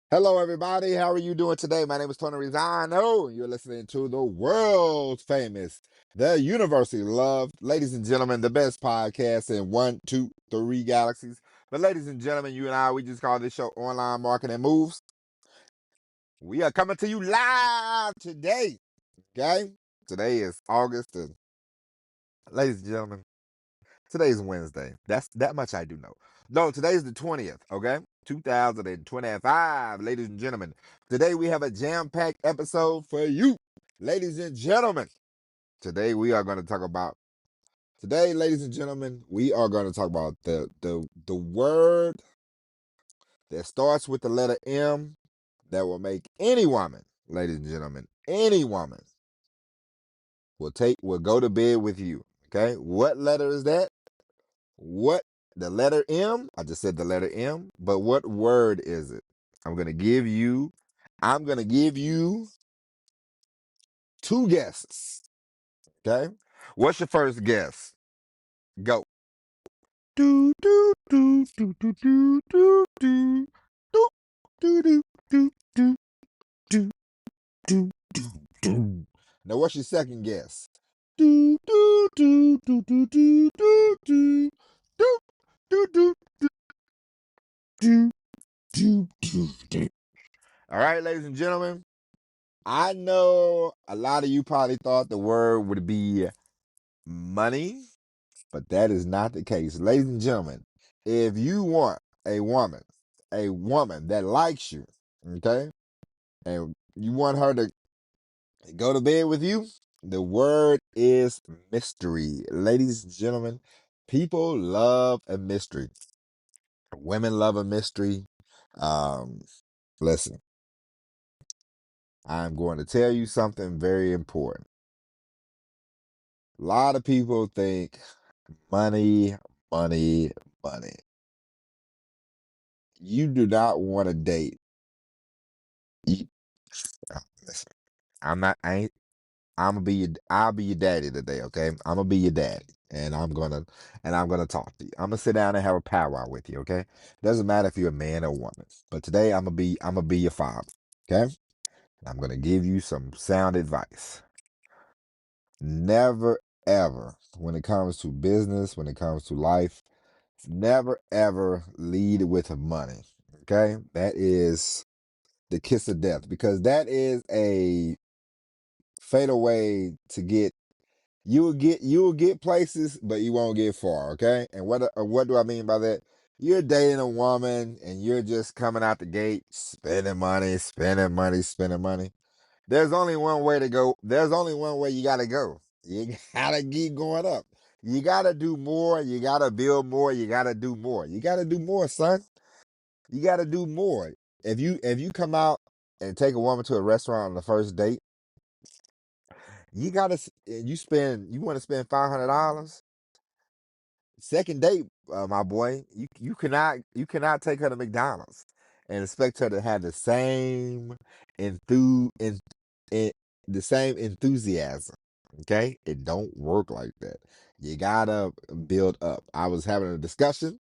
Hello, everybody. How are you doing today? My name is Tony Rizano. You're listening to the world famous, the universally loved, ladies and gentlemen, the best podcast in 1, 2, 3 galaxies. But, ladies and gentlemen, you and I, we just call this show Online Marketing Moves. We are coming to you live today. Okay? Today is August, and ladies and gentlemen, today is Wednesday. That's that much I do know. No, today's the 20th, okay? 2025, ladies and gentlemen. Today we have a jam-packed episode for you, ladies and gentlemen. Today we are going to talk about ladies and gentlemen, we are going to talk about the word that starts with the letter M that will make any woman, ladies and gentlemen, any woman will go to bed with you. Okay? What letter is that? What the letter M? I just said the letter M, but what word is it? I'm gonna give you two guesses. Okay? What's your first guess? Go. Do do do do do do do do do do do do do do do do do. Now what's your second guess? Do do do do do do do do do do do do do do do. All right, ladies and gentlemen. I know a lot of you probably thought the word would be money, but that is not the case. Ladies and gentlemen, if you want a woman that likes you, okay, and you want her to go to bed with you, the word is mystery. Ladies and gentlemen, people love a mystery. Women love a mystery. Um, Listen, I'm going to tell you something very important. A lot of people think money, money, money. You do not want to date. You, listen, I'm not. I ain't. I'm gonna be your. I'll be your daddy today. Okay. I'm gonna be your daddy, and I'm gonna talk to you. I'm gonna sit down and have a powwow with you. Okay. Doesn't matter if you're a man or a woman, but today I'm gonna be your father. Okay. I'm gonna give you some sound advice. Never ever, when it comes to business, when it comes to life, never ever lead with money. Okay? That is the kiss of death, because that is a fatal way to get you will get places, but you won't get far. Okay? And what do I mean by that? You're dating a woman and you're just coming out the gate spending money, spending money, spending money. There's only one way to go. There's only one way you got to go. You got to keep going up. You got to do more. You got to build more. You got to do more. You got to do more, son. You got to do more. If you come out and take a woman to a restaurant on the first date, you want to spend $500. Second date, my boy, you cannot take her to McDonald's and expect her to have enthu in, in the same enthusiasm. Okay, it don't work like that. You gotta build up. I was having a discussion,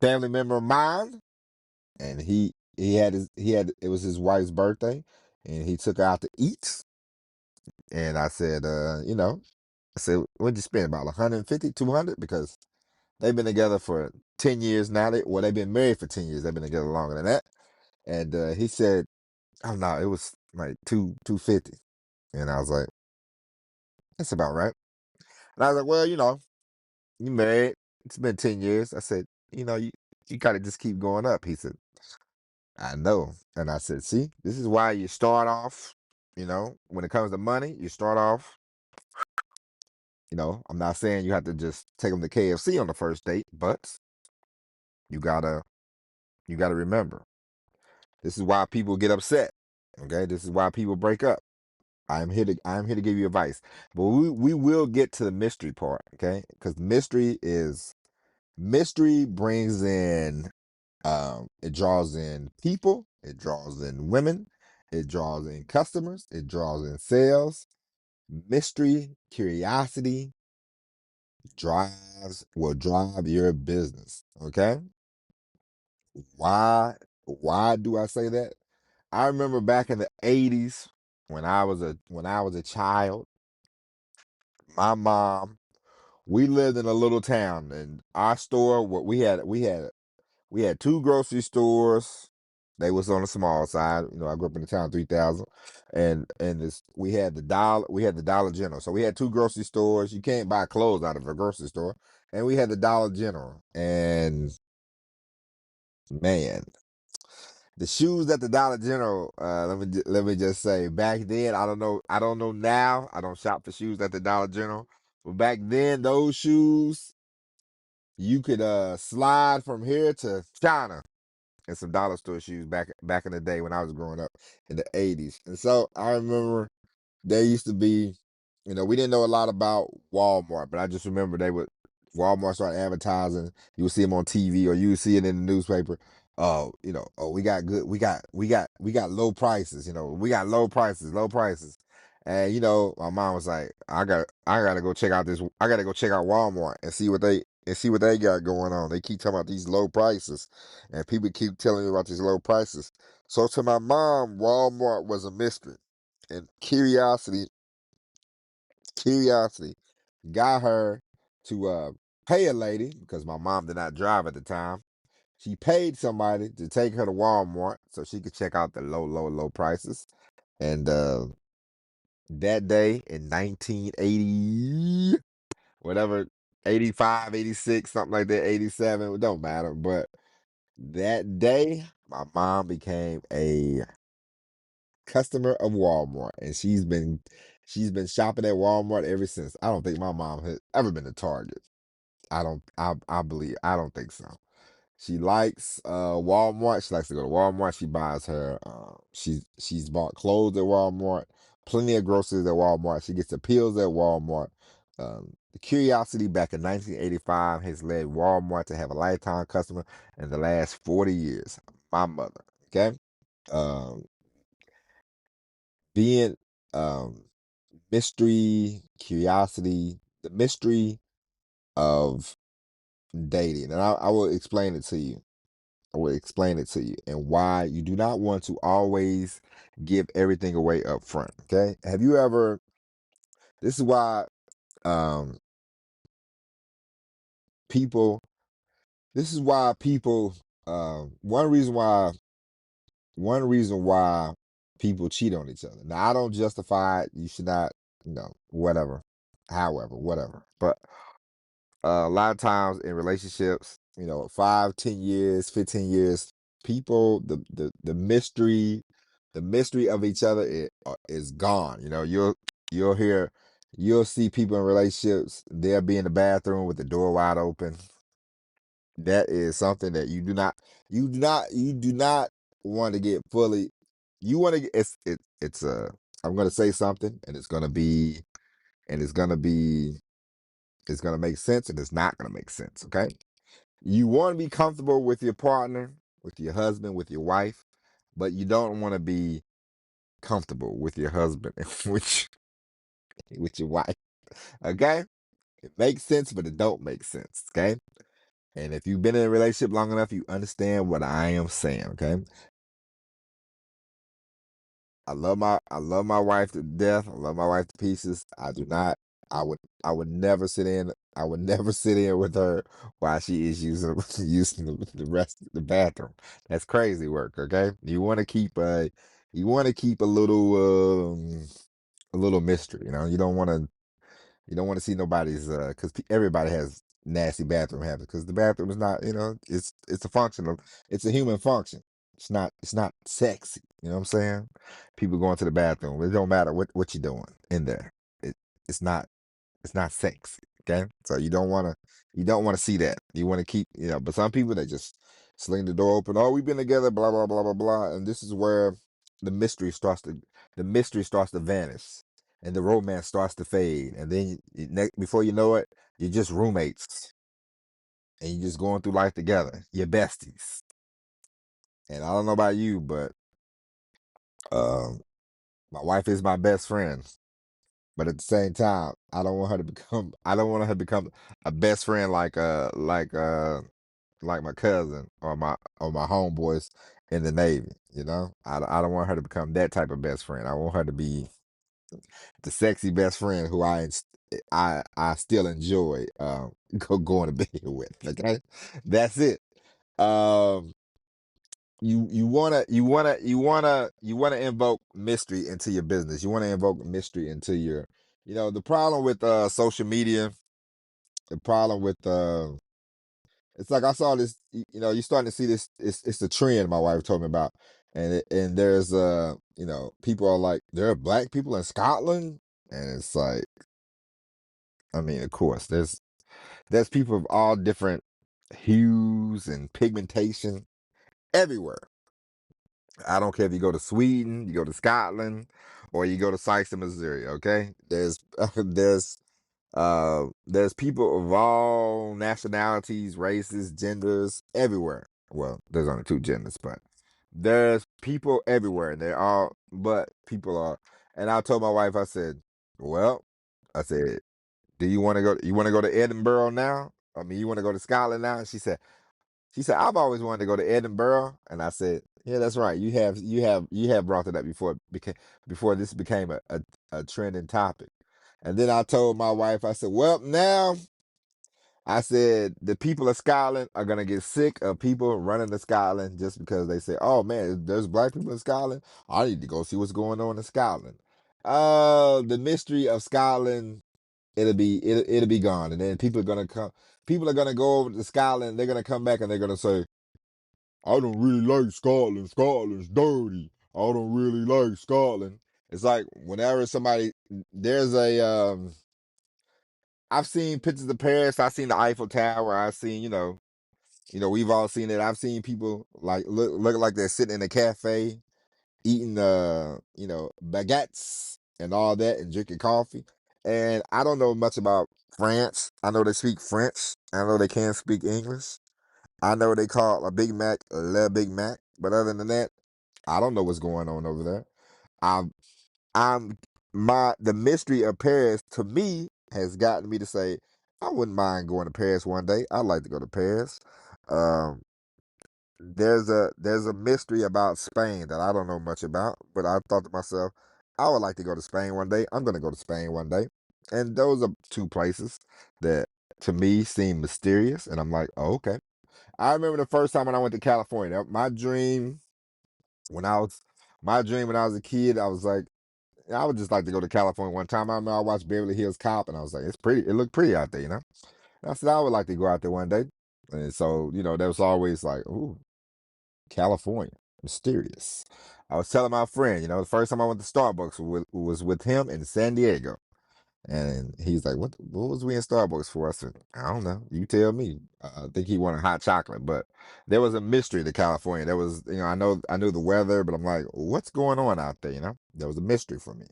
family member of mine, and he had it was his wife's birthday, and he took her out to eat, and I said, I said, what'd you spend, about 150, 200? Because they've been together for 10 years now. They've been married for 10 years. They've been together longer than that. And he said, oh no, it was like 250. And I was like, that's about right. And I was like, well, you married. It's been 10 years. I said, you gotta just keep going up. He said, I know. And I said, see, this is why you start off, when it comes to money, you start off, I'm not saying you have to just take them to KFC on the first date, but you gotta remember, this is why people get upset. Okay, this is why people break up. I'm here to give you advice, but we will get to the mystery part. Okay, because mystery brings in, it draws in people, it draws in women, it draws in customers, it draws in sales. Mystery, curiosity will drive your business. Okay, why? Why do I say that? I remember back in the 80s when I was a child, my mom, we lived in a little town, and our store, what we had two grocery stores. They was on the small side. I grew up in the town 3,000, and this we had the Dollar General. So we had two grocery stores. You can't buy clothes out of a grocery store, and we had the Dollar General. And man, the shoes at the Dollar General. Let me just say, back then, I don't know now. I don't shop for shoes at the Dollar General, but back then, those shoes you could slide from here to China and some dollar store shoes back in the day when I was growing up in the 80s. And so I remember there used to be, we didn't know a lot about Walmart, but I just remember Walmart started advertising. You would see them on TV or you would see it in the newspaper. Oh, we got good, we got low prices. We got low prices. And my mom was like, I gotta go check out Walmart and see what they got going on. They keep talking about these low prices, and people keep telling me about these low prices. So to my mom, Walmart was a mystery, and curiosity got her to pay a lady, because my mom did not drive at the time. She paid somebody to take her to Walmart so she could check out the low prices. And that day in 1980, whatever, 85, 86, something like that, 87, it don't matter. But that day, my mom became a customer of Walmart, and she's been shopping at Walmart ever since. I don't think my mom has ever been to Target. I don't think so. She likes Walmart. She likes to go to Walmart. She buys her she's bought clothes at Walmart, plenty of groceries at Walmart. She gets the pills at Walmart. The curiosity back in 1985 has led Walmart to have a lifetime customer in the last 40 years. My mother, okay? Um, being um mystery, curiosity, the mystery of dating. And I will explain it to you. I will explain it to you and why you do not want to always give everything away up front. Okay. Have you ever, this is why um people, this is why people, one reason why people cheat on each other. Now, I don't justify it. You should not, whatever, however, whatever. But a lot of times in relationships, 5, 10 years, 15 years, people, the mystery of each other is gone. You'll see people in relationships, they'll be in the bathroom with the door wide open. That is something that you do not want to get fully. You want to get I'm going to say something, and it's going to make sense, and it's not going to make sense. Okay. You want to be comfortable with your partner, with your husband, with your wife, but you don't want to be comfortable with your husband and with your wife. Okay? It makes sense, but it don't make sense. Okay? And if you've been in a relationship long enough, you understand what I am saying. Okay? I love my wife to death. I love my wife to pieces. I do not. I would never sit in. I would never sit in with her while she is using using the rest of the bathroom. That's crazy work. Okay, you want to keep a little mystery. You don't want to see nobody's because everybody has nasty bathroom habits, because the bathroom is not, it's a functional, it's a human function. It's not sexy. You know what I'm saying? People going to the bathroom. It don't matter what you're doing in there. It it's not it's not sexy. Okay, so you don't want to see that. You want to keep, but some people, they just sling the door open. Oh, we've been together, blah blah blah blah blah, and this is where the mystery starts to the mystery starts to vanish, and the romance starts to fade, and then before you know it, you're just roommates, and you're just going through life together. You're besties, and I don't know about you, but um, my wife is my best friend. But at the same time, I don't want her to become a best friend like my cousin or my homeboys in the Navy. You know, I don't want her to become that type of best friend. I want her to be the sexy best friend who I still enjoy going to bed with. Okay, that's it. Um, you wanna invoke mystery into your business. You want to invoke mystery into your, the problem with social media, the problem with it's like I saw this, you're starting to see this. It's the trend my wife told me about, and there's people are like, there are black people in Scotland, and it's like, I mean, of course, there's people of all different hues and pigmentation everywhere. I don't care if you go to Sweden, you go to Scotland, or you go to Sikeston, Missouri. Okay, there's people of all nationalities, races, genders everywhere. Well, there's only two genders, but there's people everywhere, and they're all, but people are. And I told my wife, I said, well, I said, do you want to go? You want to go to Edinburgh now? I mean, you want to go to Scotland now? And she said, I've always wanted to go to Edinburgh, and I said, yeah, that's right. You have brought it up before this became a trending topic. And then I told my wife, I said, well, now I said the people of Scotland are gonna get sick of people running to Scotland just because they say, oh man, there's black people in Scotland. I need to go see what's going on in Scotland. The mystery of Scotland, it'll be gone, and then people are gonna come. People are gonna go over to Scotland. They're gonna come back and they're gonna say, I don't really like Scotland. Scotland's dirty. I don't really like Scotland. It's like whenever somebody there's a I've seen pictures of Paris. I've seen the Eiffel Tower. I've seen, we've all seen it. I've seen people like look like they're sitting in a cafe eating baguettes and all that and drinking coffee. And I don't know much about France. I know they speak French. I know they can speak English. I know they call a Big Mac a Le Big Mac. But other than that, I don't know what's going on over there. I'm I'm the mystery of Paris to me has gotten me to say I wouldn't mind going to Paris one day. I'd like to go to Paris. Um, there's a mystery about Spain that I don't know much about, but I thought to myself, I would like to go to Spain one day. I'm gonna go to Spain one day, and those are two places that to me seem mysterious, and I'm like, oh, okay. I remember the first time when I went to California. When I was my dream when I was a kid, I was like, I would just like to go to California one time. I remember I watched Beverly Hills Cop, and I was like, it's pretty. It looked pretty out there, you know. And I said I would like to go out there one day, and so there was always like, ooh, California, mysterious. I was telling my friend, the first time I went to Starbucks was with him in San Diego. And he's like, what was we in Starbucks for? I said, I don't know. You tell me. I think he wanted hot chocolate, but there was a mystery to California. There was, I knew the weather, but I'm like, what's going on out there? There was a mystery for me.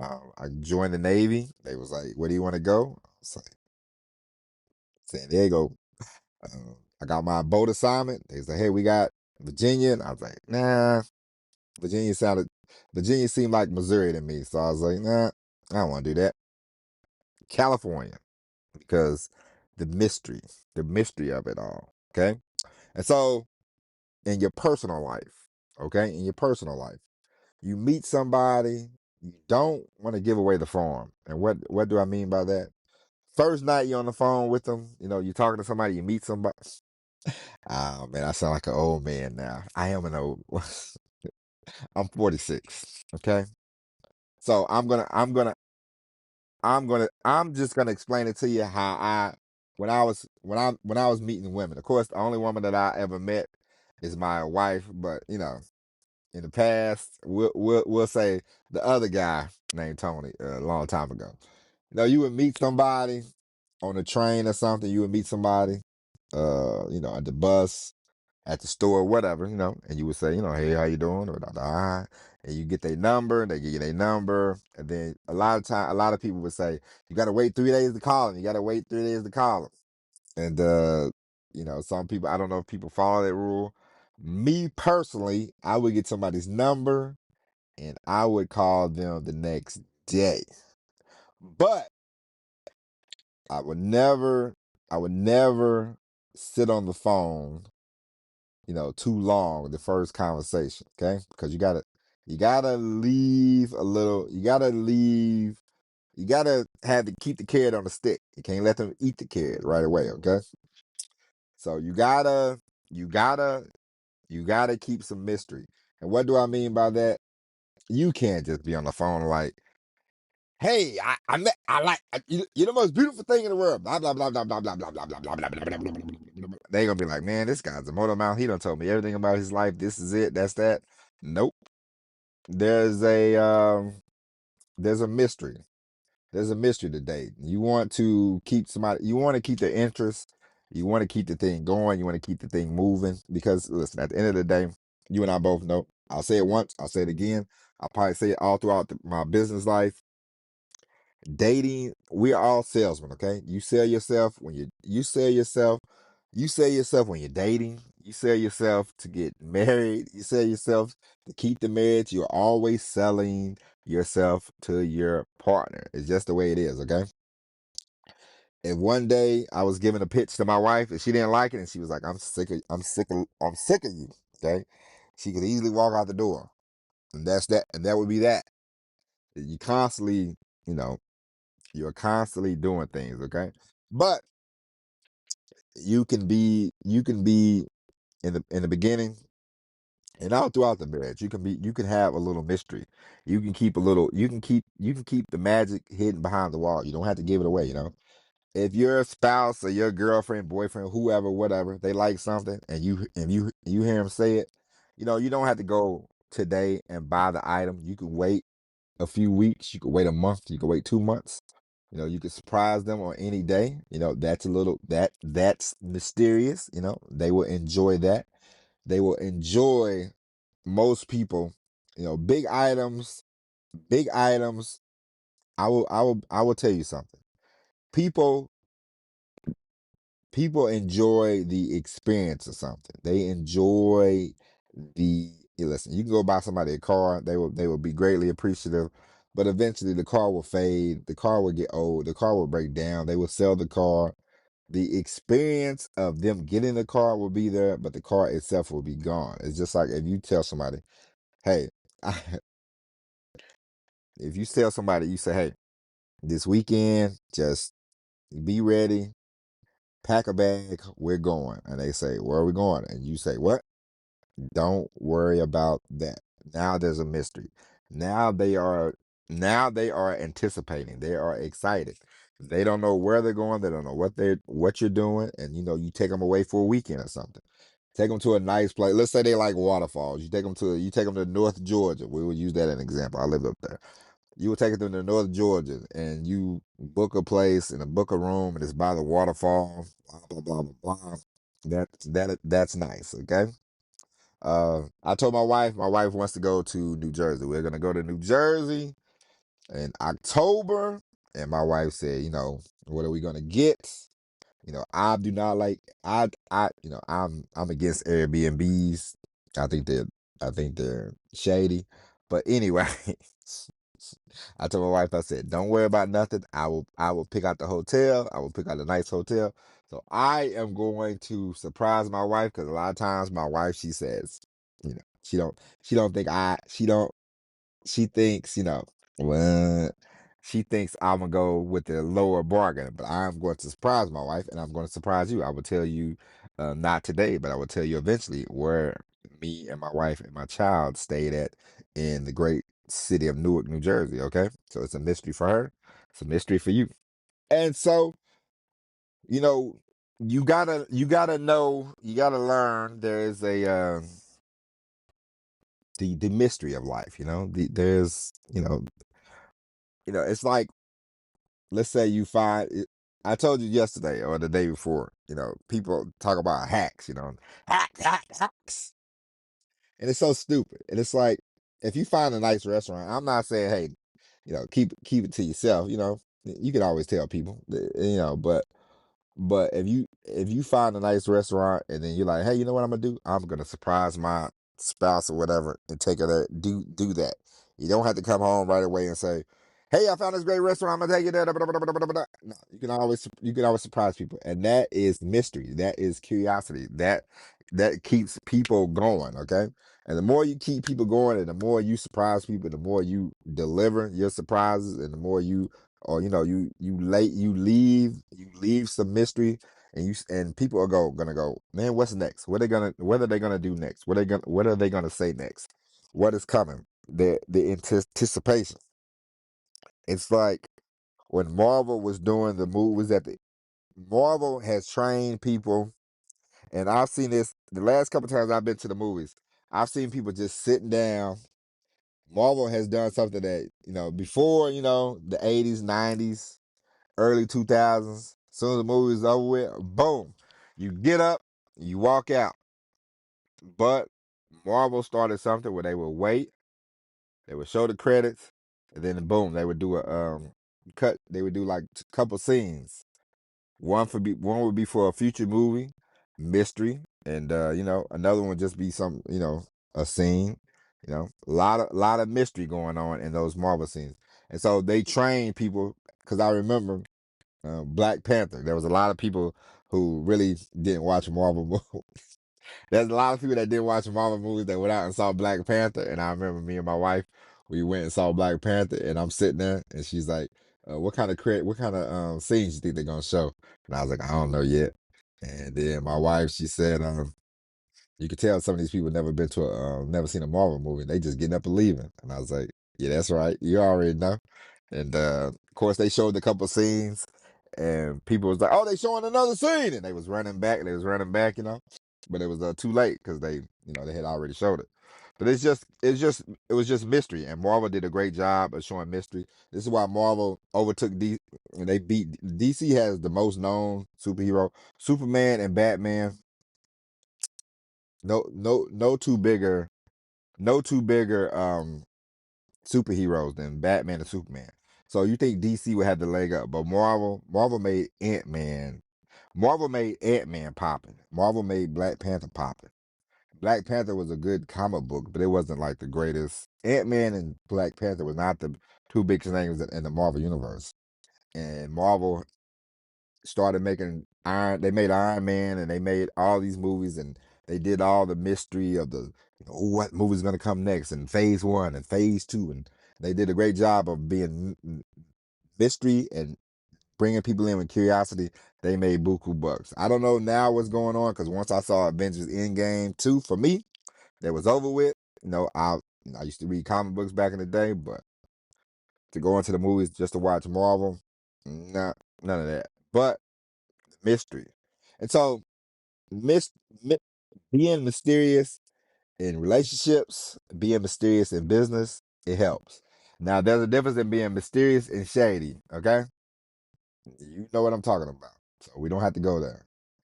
I joined the Navy. They was like, where do you want to go? I was like, San Diego. I got my boat assignment. They was like, hey, we got Virginia. And I was like, nah, Virginia Virginia seemed like Missouri to me. So I was like, nah, I don't want to do that. California, because the mystery of it all. Okay. And so in your personal life, okay, in your personal life, you meet somebody, you don't want to give away the farm. And what do I mean by that? First night you're on the phone with them, you're talking to somebody, you meet somebody. Oh man, I sound like an old man now. I am an old I'm 46. Okay. So I'm just gonna explain it to you how when I was meeting women. Of course, the only woman that I ever met is my wife, but in the past, we'll say the other guy named Tony a long time ago. You would meet somebody on a train or something. You would meet somebody, at the bus, at the store, whatever, and you would say, hey, how you doing? Or "Ah," and you get their number, and they give you their number, and then a lot of people would say, you got to wait 3 days to call them. You got to wait 3 days to call them, and some people, I don't know if people follow that rule. Me personally, I would get somebody's number, and I would call them the next day, but I would never, I would never sit on the phone too long the first conversation, okay? Because you gotta leave a little. You gotta have to keep the carrot on the stick. You can't let them eat the carrot right away, okay? So you gotta keep some mystery. And what do I mean by that? You can't just be on the phone like, hey, I like you're the most beautiful thing in the world. Blah blah blah blah blah blah blah blah blah blah blah blah blah blah blah. They gonna be like, man, this guy's a motor mouth. He done told me everything about his life. This is it. That's that. Nope. There's a mystery. There's a mystery today. You want to keep somebody. You want to keep the interest. You want to keep the thing going. You want to keep the thing moving. Because listen, at the end of the day, you and I both know. I'll say it once. I'll say it again. I'll probably say it all throughout my business life. Dating, we are all salesmen, okay? You sell yourself when you sell yourself when you're dating. You sell yourself to get married. You sell yourself to keep the marriage. You're always selling yourself to your partner. It's just the way it is, okay? And one day I was giving a pitch to my wife and she didn't like it and she was like, I'm sick of you. Okay. She could easily walk out the door. And that's that. And that would be that. You constantly, you know, you're constantly doing things, okay? But you can be in the beginning and all throughout the marriage. You can have a little mystery. You can keep the magic hidden behind the wall. You don't have to give it away. If your spouse or your girlfriend, boyfriend, whoever, whatever, they like something and you hear them say it, you don't have to go today and buy the item. You can wait a few weeks, you could wait a month, you could wait 2 months. You could surprise them on any day. That's mysterious. They will enjoy that. They will enjoy most people, big items, big items. I will tell you something. People people enjoy the experience of something. They enjoy listen, you can go buy somebody a car, they will be greatly appreciative, but eventually the car will fade, the car will get old, the car will break down, they will sell the car. The experience of them getting the car will be there, but the car itself will be gone. It's just like if you tell somebody, hey, if you tell somebody, you say, hey, this weekend, just be ready, pack a bag, we're going. And they say, where are we going? And you say, what? Don't worry about that. Now there's a mystery. Now they are anticipating. They are excited. They don't know where they're going. They don't know what you're doing. And you take them away for a weekend or something. Take them to a nice place. Let's say they like waterfalls. You take them to North Georgia. We will use that as an example. I live up there. You will take them to North Georgia and you book a place and book a room and it's by the waterfall. Blah blah blah blah blah. That's nice. Okay. I told my wife wants to go to New Jersey. We're gonna go to New Jersey in October, and my wife said, what are we gonna get? I do not like I'm against Airbnbs. I think they're shady. But anyway, I told my wife, I said, don't worry about nothing. I will pick out the hotel. I will pick out a nice hotel. So I am going to surprise my wife because a lot of times my wife, she says, she thinks, well, she thinks I'm gonna go with the lower bargain, but I'm going to surprise my wife and I'm going to surprise you. I will tell you, not today, but I will tell you eventually where me and my wife and my child stayed at in the great city of Newark, New Jersey. Okay, so it's a mystery for her, it's a mystery for you, and so you know, you gotta learn. There is the mystery of life. There's it's like, let's say you find it, I told you yesterday or the day before, people talk about hacks, hacks. And it's so stupid. And it's like, if you find a nice restaurant, I'm not saying, hey, keep it to yourself, you can always tell people, but if you find a nice restaurant and then you're like, hey, you know what I'm gonna do? I'm gonna surprise my spouse or whatever and take her there. Do that. You don't have to come home right away and say, hey, I found this great restaurant. I'm gonna take you there. No, you can always surprise people, and that is mystery. That is curiosity. That that keeps people going, okay? And the more you keep people going, and the more you surprise people, the more you deliver your surprises, and the more you, or you leave some mystery, and people are gonna go, man, what's next? What are they gonna do next? What are they gonna say next? What is coming? The anticipation. It's like when Marvel was doing the movies Marvel has trained people, and I've seen this the last couple times I've been to the movies. I've seen people just sitting down. Marvel has done something that, before, the 80s, 90s, early 2000s, as soon as the movie's over with, boom, you get up, you walk out. But Marvel started something where they would wait, they would show the credits, and then boom, they would do a cut. They would do like a couple scenes. One would be for a future movie, mystery, and another one would just be some, a scene. A lot of mystery going on in those Marvel scenes, and so they train people. Because I remember Black Panther. There was a lot of people who really didn't watch Marvel. There's a lot of people that didn't watch Marvel movies that went out and saw Black Panther. And I remember me and my wife, we went and saw Black Panther, and I'm sitting there, and she's like, "What kind of scenes you think they're gonna show?" And I was like, "I don't know yet." And then my wife, she said, "You could tell some of these people never seen a Marvel movie. They just getting up and leaving." And I was like, "Yeah, that's right. You already know." And of course, they showed a couple scenes, and people was like, "Oh, they showing another scene," and they was running back. They was running back, but it was too late because they had already showed it. But it was just mystery, and Marvel did a great job of showing mystery. This is why Marvel overtook DC, and they beat DC. Has the most known superhero, Superman and Batman. No two bigger superheroes than Batman and Superman. So you think DC would have the leg up, but Marvel made Ant-Man. Marvel made Ant-Man popping. Marvel made Black Panther popping. Black Panther was a good comic book, but it wasn't like the greatest. Ant-Man and Black Panther was not the two biggest names in the Marvel universe. And Marvel started making they made Iron Man, and they made all these movies, and they did all the mystery of the what movie's going to come next, and phase 1 and phase 2, and they did a great job of being mystery and bringing people in with curiosity. They made buku bucks. I don't know now what's going on, because once I saw Avengers Endgame 2, for me, that was over with. I used to read comic books back in the day, but to go into the movies just to watch Marvel, nah, none of that. But mystery. And so mis- mi- being mysterious in relationships, being mysterious in business, it helps. Now there's a difference in being mysterious and shady, okay? You know what I'm talking about. So we don't have to go there.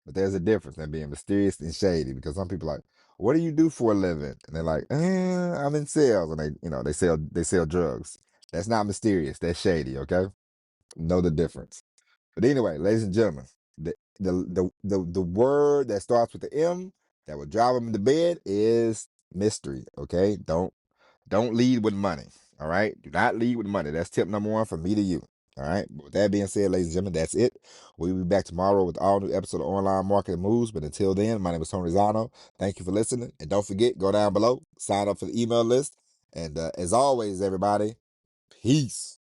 But there's a difference in being mysterious and shady, because some people are like, what do you do for a living? And they're like, I'm in sales, and they sell drugs. That's not mysterious. That's shady, okay? Know the difference. But anyway, ladies and gentlemen, the word that starts with the M that will drive them to bed is mystery. Okay, don't lead with money. All right, do not lead with money. That's tip number 1 from me to you. All right. With that being said, ladies and gentlemen, that's it. We'll be back tomorrow with all new episode of Online Marketing Moves. But until then, my name is Tony Rizzano. Thank you for listening, and don't forget, go down below, sign up for the email list, and as always, everybody, peace.